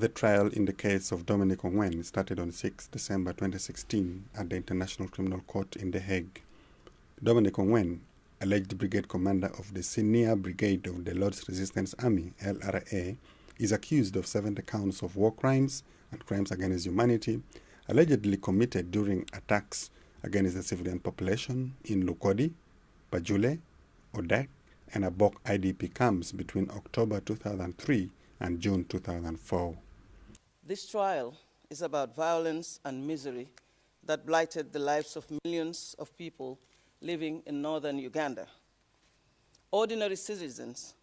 The trial in the case of Dominic Ongwen started on 6 December 2016 at the International Criminal Court in The Hague. Dominic Ongwen, alleged brigade commander of the Senior Brigade of the Lord's Resistance Army, LRA, is accused of 70 counts of war crimes and crimes against humanity, allegedly committed during attacks against the civilian population in Lukodi, Bajule, Odak, and Abok IDP camps between October 2003 and June 2004. This trial is about violence and misery that blighted the lives of millions of people living in northern Uganda. Ordinary citizens,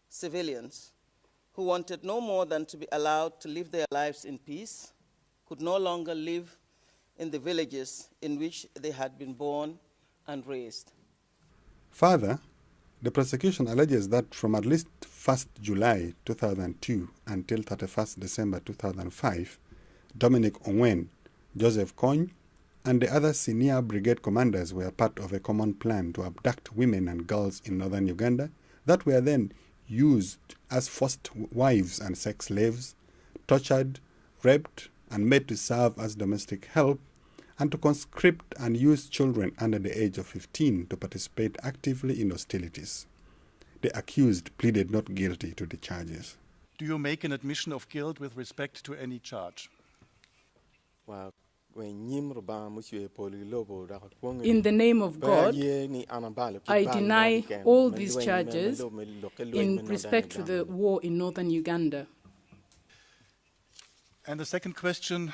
civilians, who wanted no more than to be allowed to live their lives in peace, could no longer live in the villages in which they had been born and raised. Further, the prosecution alleges that from at least 1st July 2002 until 31st December 2005, Dominic Ongwen, Joseph Kony, and the other senior brigade commanders were part of a common plan to abduct women and girls in northern Uganda that were then used as forced wives and sex slaves, tortured, raped, and made to serve as domestic help, and to conscript and use children under the age of 15 to participate actively in hostilities. The accused pleaded not guilty to the charges. Do you make an admission of guilt with respect to any charge? In the name of God, I deny all these charges in respect to the war in northern Uganda. And the second question,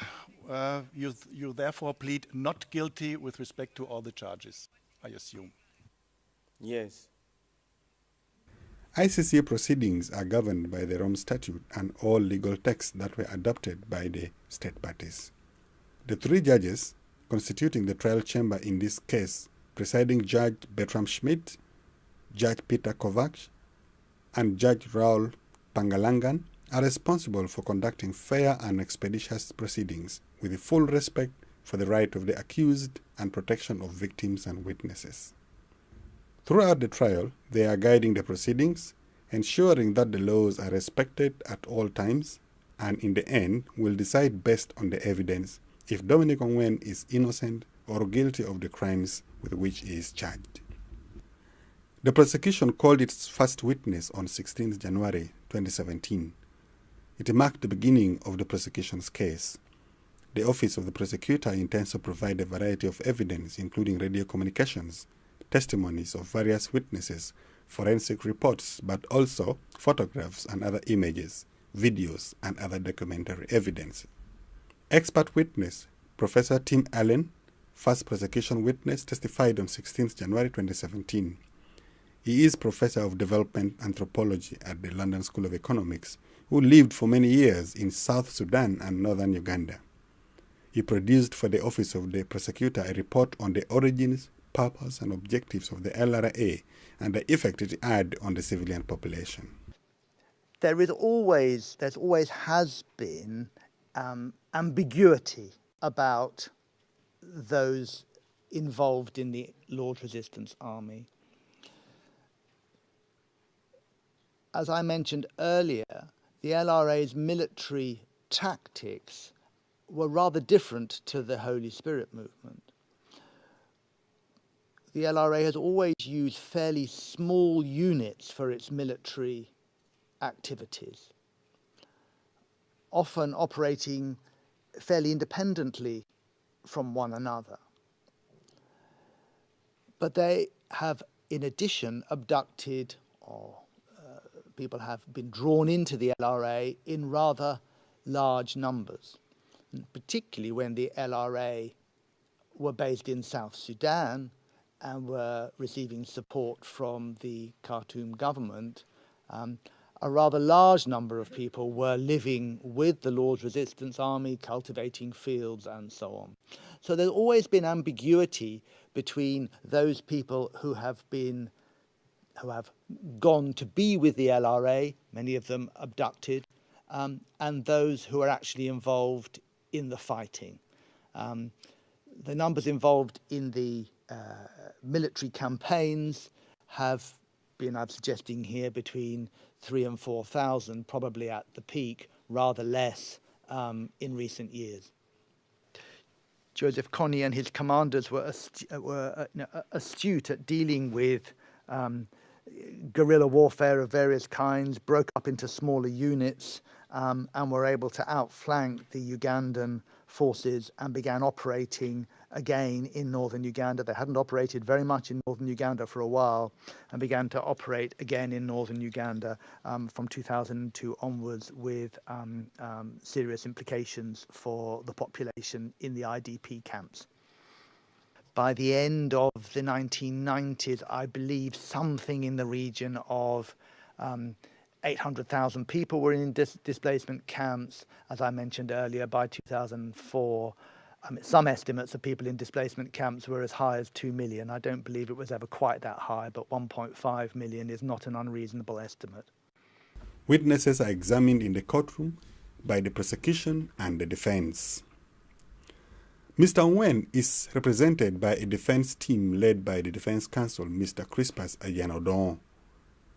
you therefore plead not guilty with respect to all the charges, I assume. Yes. ICC proceedings are governed by the Rome Statute and all legal texts that were adopted by the state parties. The three judges constituting the trial chamber in this case, presiding Judge Bertram Schmidt, Judge Peter Kovacs, and Judge Raul Pangalangan, are responsible for conducting fair and expeditious proceedings with full respect for the right of the accused and protection of victims and witnesses. Throughout the trial, they are guiding the proceedings, ensuring that the laws are respected at all times, and in the end will decide based on the evidence if Dominic Ongwen is innocent or guilty of the crimes with which he is charged. The prosecution called its first witness on 16 January 2017. It marked the beginning of the prosecution's case. The Office of the Prosecutor intends to provide a variety of evidence, including radio communications, testimonies of various witnesses, forensic reports, but also photographs and other images, videos, and other documentary evidence. Expert witness Professor Tim Allen, first prosecution witness, testified on 16 January 2017. He is Professor of Development Anthropology at the London School of Economics, who lived for many years in South Sudan and northern Uganda. He produced for the Office of the Prosecutor a report on the origins, purpose, and objectives of the LRA and the effect it had on the civilian population. There always has been ambiguity about those involved in the Lord's Resistance Army. As I mentioned earlier, the LRA's military tactics were rather different to the Holy Spirit movement. The LRA has always used fairly small units for its military activities, often operating fairly independently from one another. But they have, in addition, abducted, or people have been drawn into the LRA in rather large numbers, particularly when the LRA were based in South Sudan and were receiving support from the Khartoum government. A rather large number of people were living with the Lord's Resistance Army, cultivating fields and so on. So there's always been ambiguity between those people who have gone to be with the LRA, many of them abducted, and those who are actually involved in the fighting. The numbers involved in the military campaigns have been, I'm suggesting here, between 3,000 and 4,000, probably at the peak, rather less in recent years. Joseph Kony and his commanders were astute at dealing with guerrilla warfare of various kinds, broke up into smaller units, and were able to outflank the Ugandan forces and began operating again in northern Uganda. They hadn't operated very much in northern Uganda for a while and began to operate again in northern Uganda from 2002 onwards with serious implications for the population in the IDP camps. By the end of the 1990s, I believe something in the region of 800,000 people were in displacement camps. As I mentioned earlier, by 2004, some estimates of people in displacement camps were as high as 2 million. I don't believe it was ever quite that high, but 1.5 million is not an unreasonable estimate. Witnesses are examined in the courtroom by the prosecution and the defense. Mr. Ongwen is represented by a defense team led by the defense counsel, Mr. Crispus Ayanodon.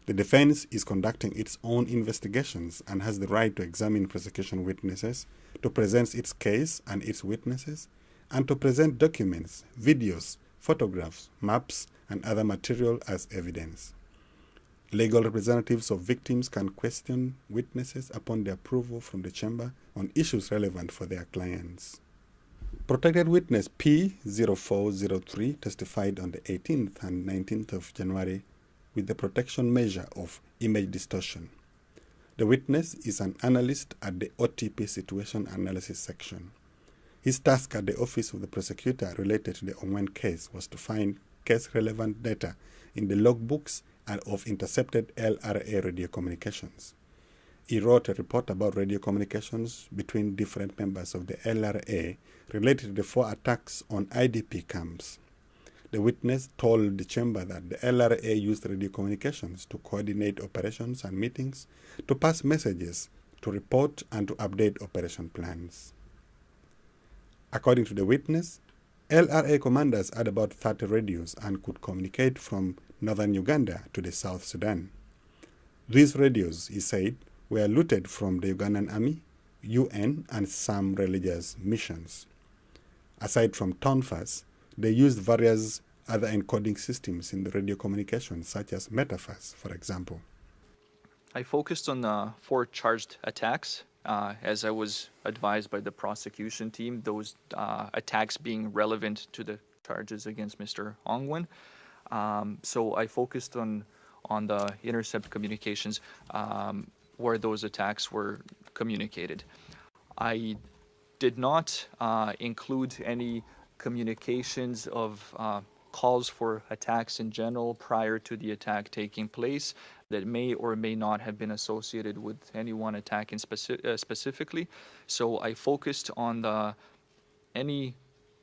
The defense is conducting its own investigations and has the right to examine prosecution witnesses, to present its case and its witnesses, and to present documents, videos, photographs, maps, and other material as evidence. Legal representatives of victims can question witnesses upon the approval from the chamber on issues relevant for their clients. Protected witness P0403 testified on the 18th and 19th of January with the protection measure of image distortion. The witness is an analyst at the OTP Situation Analysis section. His task at the office of the prosecutor related to the Ongwen case was to find case-relevant data in the logbooks and of intercepted LRA radio communications. He wrote a report about radio communications between different members of the LRA related to the 4 attacks on IDP camps. The witness told the chamber that the LRA used radio communications to coordinate operations and meetings, to pass messages, to report and to update operation plans. According to the witness, LRA commanders had about 30 radios and could communicate from northern Uganda to the South Sudan. These radios, he said, were looted from the Ugandan Army, UN, and some religious missions. Aside from Tonfas, they used various other encoding systems in the radio communication, such as Metafas, for example. I focused on 4 charged attacks, as I was advised by the prosecution team, those attacks being relevant to the charges against Mr. Ongwen. So I focused on the intercept communications where those attacks were communicated. I did not include any communications of calls for attacks in general prior to the attack taking place that may or may not have been associated with any one attack in specifically. So I focused on any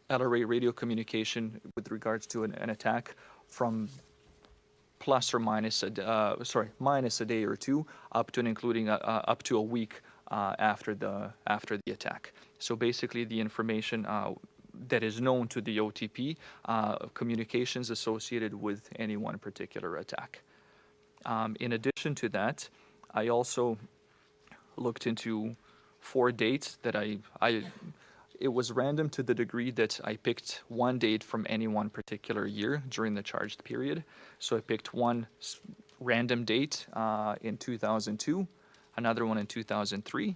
LRA radio communication with regards to an attack from plus or minus minus a day or two, up to and including up to a week after the attack. So basically, the information that is known to the OTP, communications associated with any one particular attack. In addition to that, I also looked into 4 dates that it was random to the degree that I picked one date from any one particular year during the charged period. So I picked one random date in 2002, another one in 2003,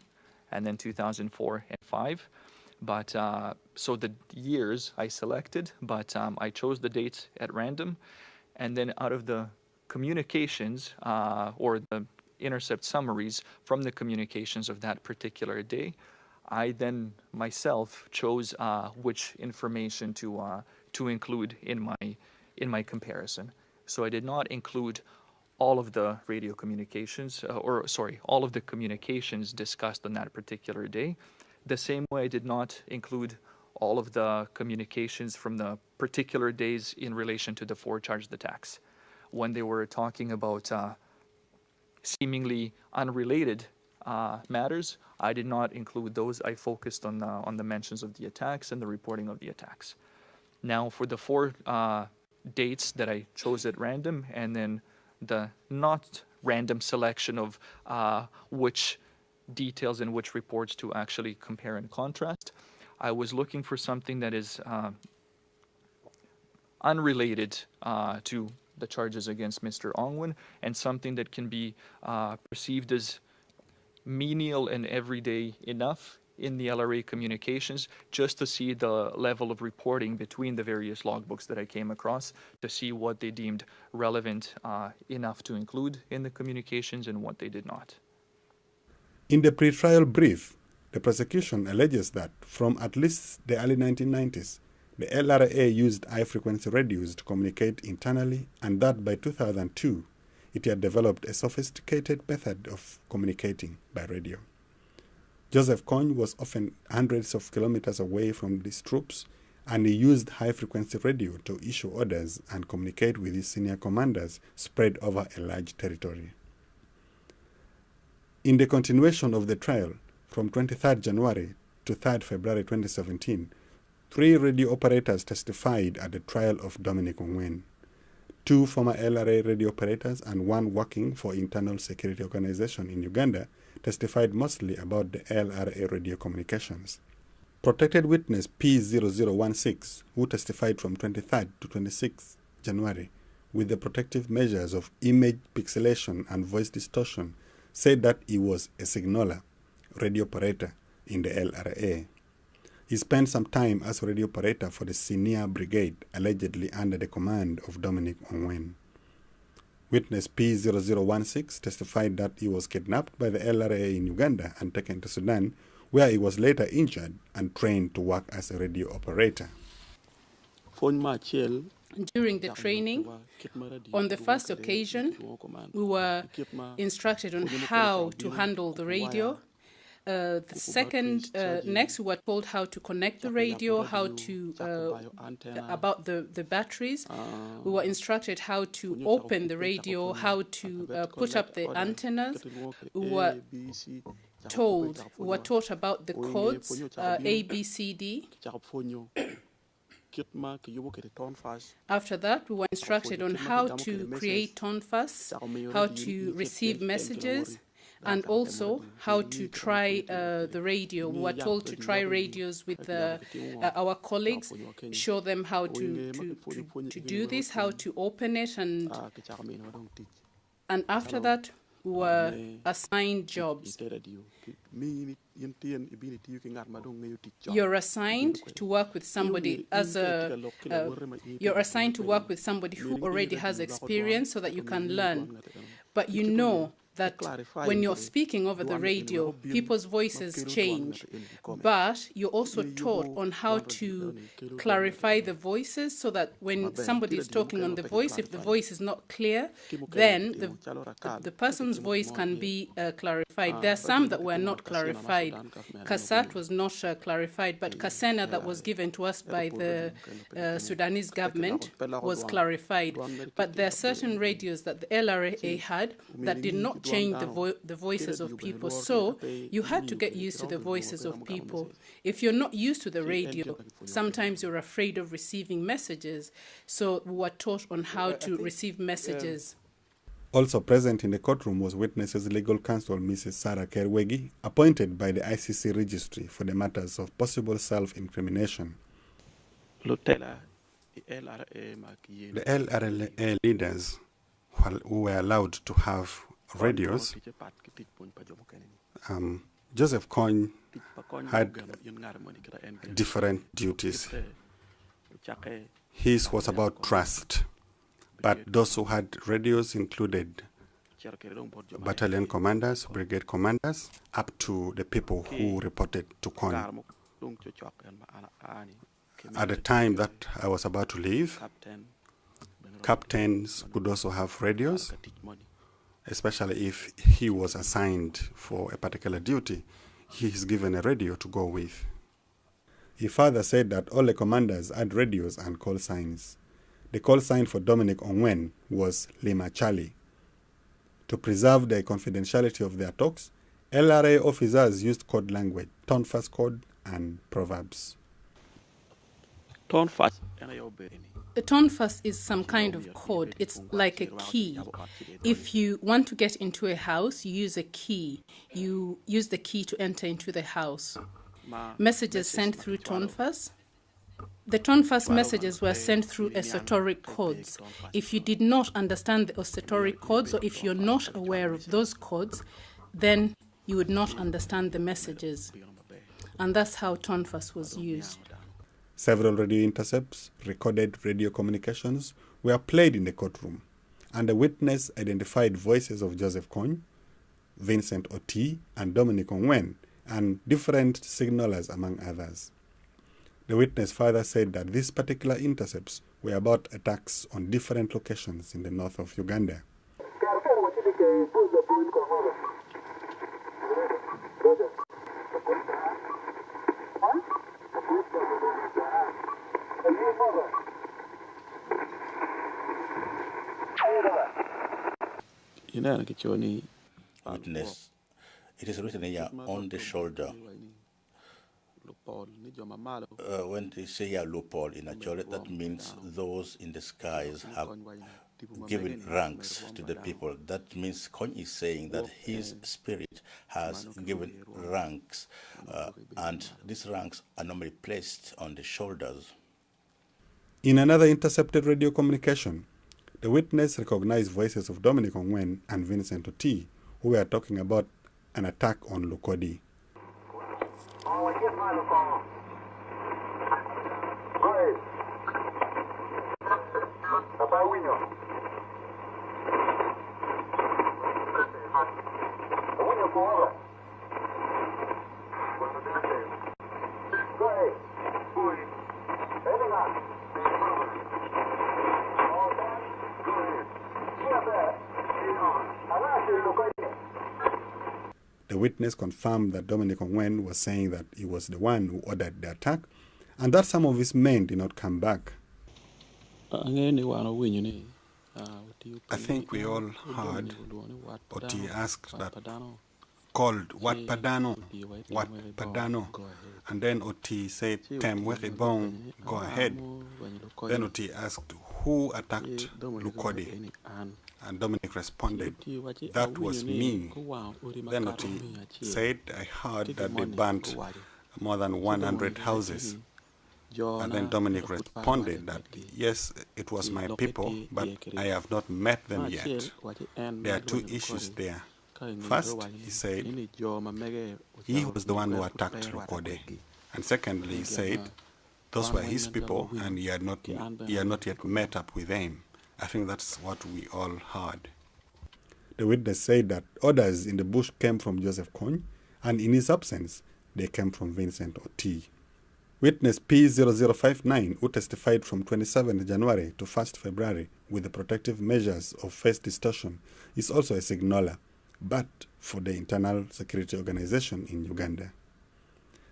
and then 2004 and 5. But so the years I selected, but I chose the dates at random. And then out of the communications or the intercept summaries from the communications of that particular day, I then myself chose which information to include in my comparison. So I did not include all of the radio communications, all of the communications discussed on that particular day. The same way I did not include all of the communications from the particular days in relation to the 4 charged attacks. When they were talking about seemingly unrelated matters, I did not include those. I focused on the mentions of the attacks and the reporting of the attacks. Now, for the 4 dates that I chose at random, and then the not random selection of which details and which reports to actually compare and contrast. I was looking for something that is unrelated to the charges against Mr. Ongwen, and something that can be perceived as menial and everyday enough in the LRA communications, just to see the level of reporting between the various logbooks that I came across, to see what they deemed relevant enough to include in the communications and what they did not. In the pretrial brief, the prosecution alleges that from at least the early 1990s, the LRA used high-frequency radios to communicate internally, and that by 2002, it had developed a sophisticated method of communicating by radio. Joseph Kony was often hundreds of kilometers away from these troops, and he used high-frequency radio to issue orders and communicate with his senior commanders spread over a large territory. In the continuation of the trial, from 23rd January to 3rd February 2017, 3 radio operators testified at the trial of Dominic Ongwen. 2 former LRA radio operators and 1 working for Internal Security Organization in Uganda testified mostly about the LRA radio communications. Protected witness P0016, who testified from 23rd to 26th January with the protective measures of image pixelation and voice distortion, said that he was a signaler, radio operator in the LRA. He spent some time as a radio operator for the Senior Brigade, allegedly under the command of Dominic Ongwen. Witness P0016 testified that he was kidnapped by the LRA in Uganda and taken to Sudan, where he was later injured and trained to work as a radio operator. During the training, on the first occasion, we were instructed on how to handle the radio. Next, we were told how to connect the radio, how to, about the batteries. We were instructed how to open the radio, how to put up the antennas. We were taught about the codes, A, B, C, D. After that, we were instructed on how to create tonfas, how to receive messages, and also how to try the radio. We were told to try radios with our colleagues, show them how to do this, how to open it, and after that, we were assigned jobs. You're assigned to work with somebody who already has experience so that you can learn. But you know that when you're speaking over the radio, people's voices change, but you're also taught on how to clarify the voices so that when somebody is talking on the voice, if the voice is not clear, then the person's voice can be clarified. There are some that were not clarified. Kasat was not clarified, but Kasena that was given to us by the Sudanese government was clarified. But there are certain radios that the LRA had that did not change the voices of people. So you had to get used to the voices of people. If you're not used to the radio, sometimes you're afraid of receiving messages. So we were taught on how to receive messages. Also present in the courtroom was witness's legal counsel, Mrs. Sarah Kerwegi, appointed by the ICC registry for the matters of possible self-incrimination. The LRA leaders who were allowed to have radios, Joseph Kony had different duties. His was about trust, but those who had radios included battalion commanders, brigade commanders, up to the people who reported to Kony. At the time that I was about to leave, captains could also have radios, especially if he was assigned for a particular duty. He is given a radio to go with. He further said that all the commanders had radios and call signs. The call sign for Dominic Ongwen was Lima Charlie. To preserve the confidentiality of their talks, LRA officers used code language, tonfas code, and proverbs. The The tonfas is some kind of code. It's like a key. If you want to get into a house, you use a key. You use the key to enter into the house. Messages sent through tonfas. The tonfas messages were sent through esoteric codes. If you did not understand the esoteric codes, or if you're not aware of those codes, then you would not understand the messages. And that's how tonfas was used. Several radio intercepts, recorded radio communications, were played in the courtroom, and the witness identified voices of Joseph Kony, Vincent Oti, and Dominic Ongwen, and different signalers among others. The witness further said that these particular intercepts were about attacks on different locations in the north of Uganda. Witness, it is written here on the shoulder. When they say here loophole in actually, that means those in the skies have given ranks to the people. That means Kony is saying that his spirit has given ranks, and these ranks are normally placed on the shoulders. In another intercepted radio communication, the witness recognized voices of Dominic Ongwen and Vincent Oti, who were talking about an attack on Lukodi. The witness confirmed that Dominic Ongwen was saying that he was the one who ordered the attack and that some of his men did not come back. I think we all heard Oti asked that, called what Padano, and then Oti said, Tem Weribong, go ahead. Then Oti asked, who attacked Lukodi? And Dominic responded, that was me. Then Oti said, I heard that they burnt more than 100 houses. And then Dominic responded that, yes, it was my people, but I have not met them yet. There are two issues there. First, he said, he was the one who attacked Lukode. And secondly, he said, those were his people, and he had not yet met up with them. I think that's what we all heard. The witness said that orders in the bush came from Joseph Kony, and in his absence, they came from Vincent Oti. Witness P0059, who testified from 27 January to 1 February with the protective measures of first distortion, is also a signaler, but for the Internal Security Organization in Uganda.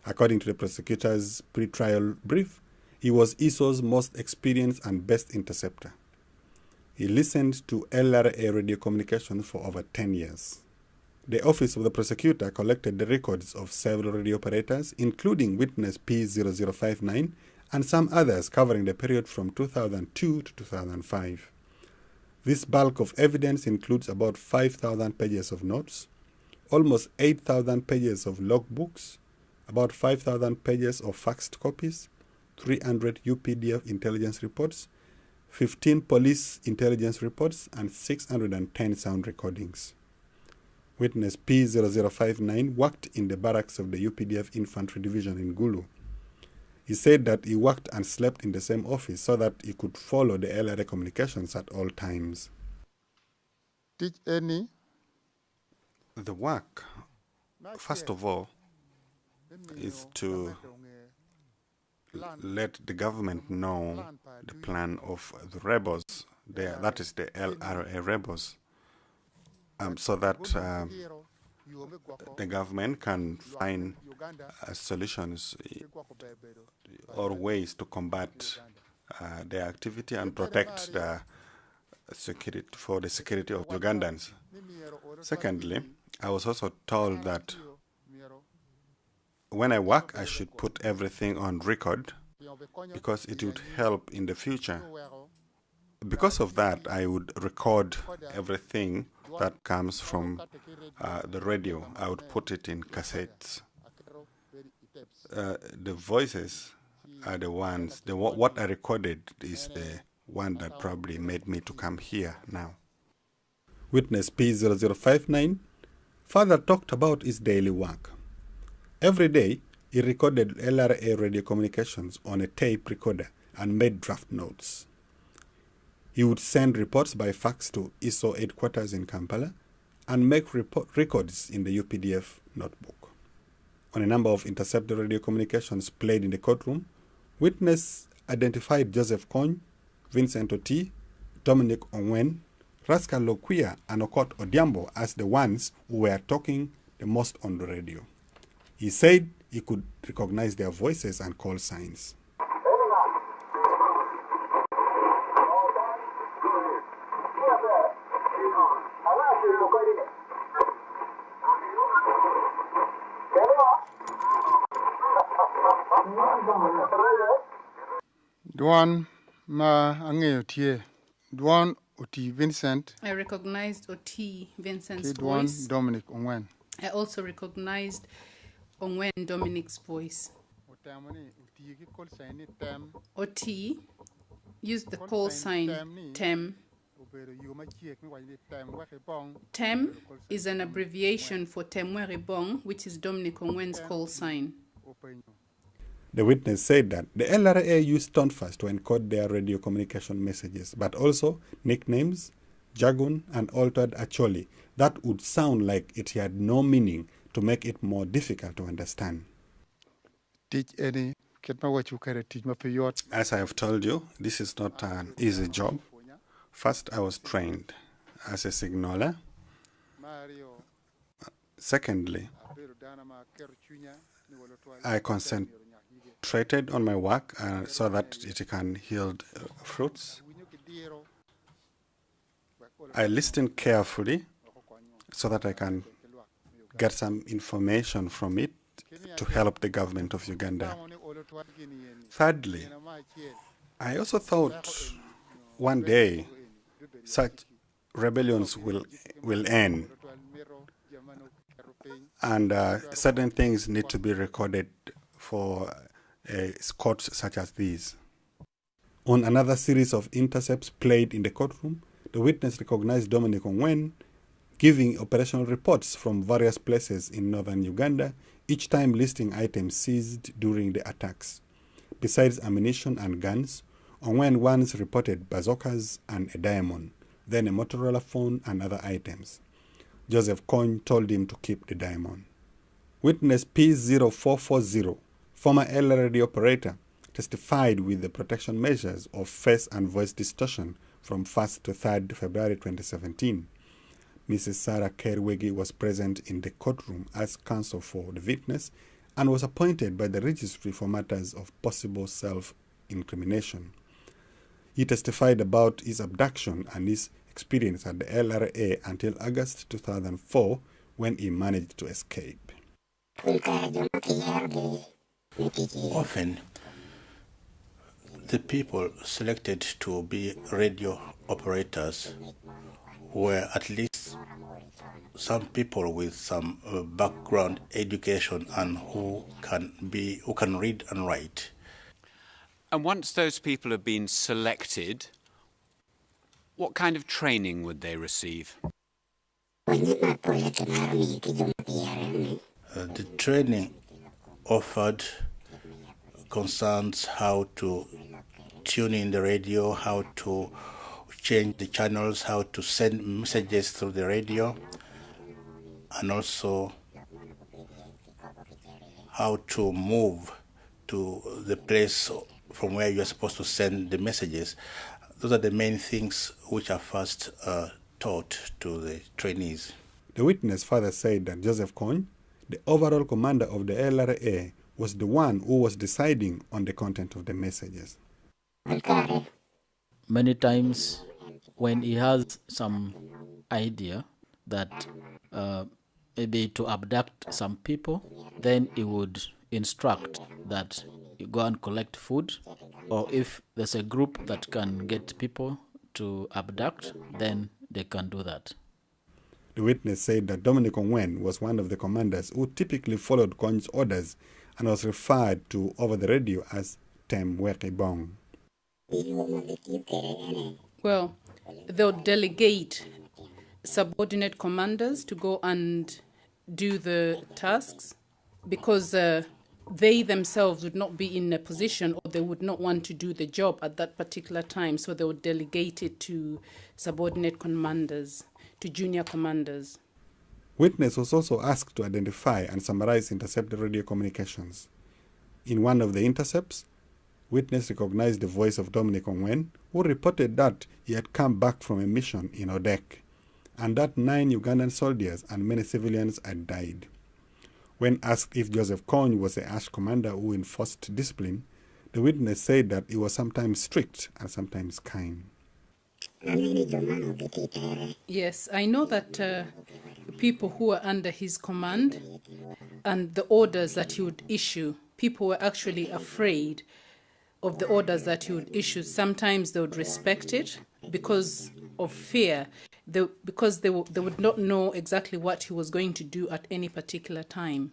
According to the prosecutor's pre-trial brief, he was ISO's most experienced and best interceptor. He listened to LRA radio communications for over 10 years. The Office of the Prosecutor collected the records of several radio operators, including witness P0059 and some others covering the period from 2002 to 2005. This bulk of evidence includes about 5,000 pages of notes, almost 8,000 pages of logbooks, about 5,000 pages of faxed copies, 300 UPDF intelligence reports, 15 police intelligence reports, and 610 sound recordings. Witness P0059 worked in the barracks of the UPDF Infantry Division in Gulu. He said that he worked and slept in the same office so that he could follow the LRA communications at all times. Did any? The work, first of all, is to let the government know the plan of the rebels, that is the LRA rebels, so that the government can find solutions or ways to combat their activity and protect the security of Ugandans. Secondly, I was also told that when I work, I should put everything on record because it would help in the future Because of that, I would record everything that comes from the radio. I would put it in cassettes. The voices are the ones, what I recorded is the one that probably made me to come here now. Witness P0059 further talked about his daily work. Every day, he recorded LRA radio communications on a tape recorder and made draft notes. He would send reports by fax to ISO headquarters in Kampala and make records in the UPDF notebook. On a number of intercepted radio communications played in the courtroom, witness identified Joseph Kony, Vincent Oti, Dominic Ongwen, Rascal Loquia, and Okot Odiambo as the ones who were talking the most on the radio. He said he could recognize their voices and call signs. Duan ma angeo tie. Duan Oti Vincent. I recognized Oti Vincent's Duan voice. Dominic Ongwen. I also recognized Ongwen Dominic's voice. Oti used the call sign TEM. TEM is an abbreviation for Temwere Bong, which is Dominic Ongwen's call sign. The witness said that the LRA used tonfas to encode their radio communication messages, but also nicknames, jargon, and altered Acholi that would sound like it had no meaning to make it more difficult to understand. As I have told you, this is not an easy job. First, I was trained as a signaler. Secondly, I concentrated on my work so that it can yield fruits. I listened carefully so that I can get some information from it to help the government of Uganda. Thirdly, I also thought one day such rebellions will end, and certain things need to be recorded for courts such as these. On another series of intercepts played in the courtroom, the witness recognized Dominic Ongwen giving operational reports from various places in northern Uganda, each time listing items seized during the attacks. Besides ammunition and guns, Ongwen once reported bazookas and a diamond, then a Motorola phone and other items. Joseph Kony told him to keep the diamond. Witness P0440, former LRD operator, testified with the protection measures of face and voice distortion from 1st to 3rd February 2017. Mrs. Sarah Kerwegi was present in the courtroom as counsel for the witness and was appointed by the registry for matters of possible self-incrimination. He testified about his abduction and his experience at the LRA until August 2004, when he managed to escape. Often, the people selected to be radio operators were at least some people with some background education and who can read and write. And once those people have been selected, what kind of training would they receive? The training offered concerns how to tune in the radio, how to change the channels, how to send messages through the radio, and also how to move to the place from where you are supposed to send the messages. Those are the main things which are first taught to the trainees. The witness further said that Joseph Kony, the overall commander of the LRA, was the one who was deciding on the content of the messages. Many times when he has some idea that maybe to abduct some people, then he would instruct that you go and collect food, or if there's a group that can get people to abduct, then they can do that. The witness said that Dominic Ongwen was one of the commanders who typically followed Kony's orders and was referred to over the radio as Tem Wekibong. Well, they'll delegate subordinate commanders to go and do the tasks because they themselves would not be in a position or they would not want to do the job at that particular time. So they would delegate it to subordinate commanders, to junior commanders. Witness was also asked to identify and summarize intercepted radio communications. In one of the intercepts, witness recognized the voice of Dominic Ongwen, who reported that he had come back from a mission in Odek, and that 9 Ugandan soldiers and many civilians had died. When asked if Joseph Kony was a harsh commander who enforced discipline, the witness said that he was sometimes strict and sometimes kind. Yes, I know that people who were under his command and the orders that he would issue, people were actually afraid of the orders that he would issue. Sometimes they would respect it because of fear, because they would not know exactly what he was going to do at any particular time.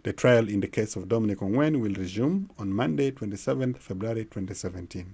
The trial in the case of Dominic Ongwen will resume on Monday, 27th February 2017.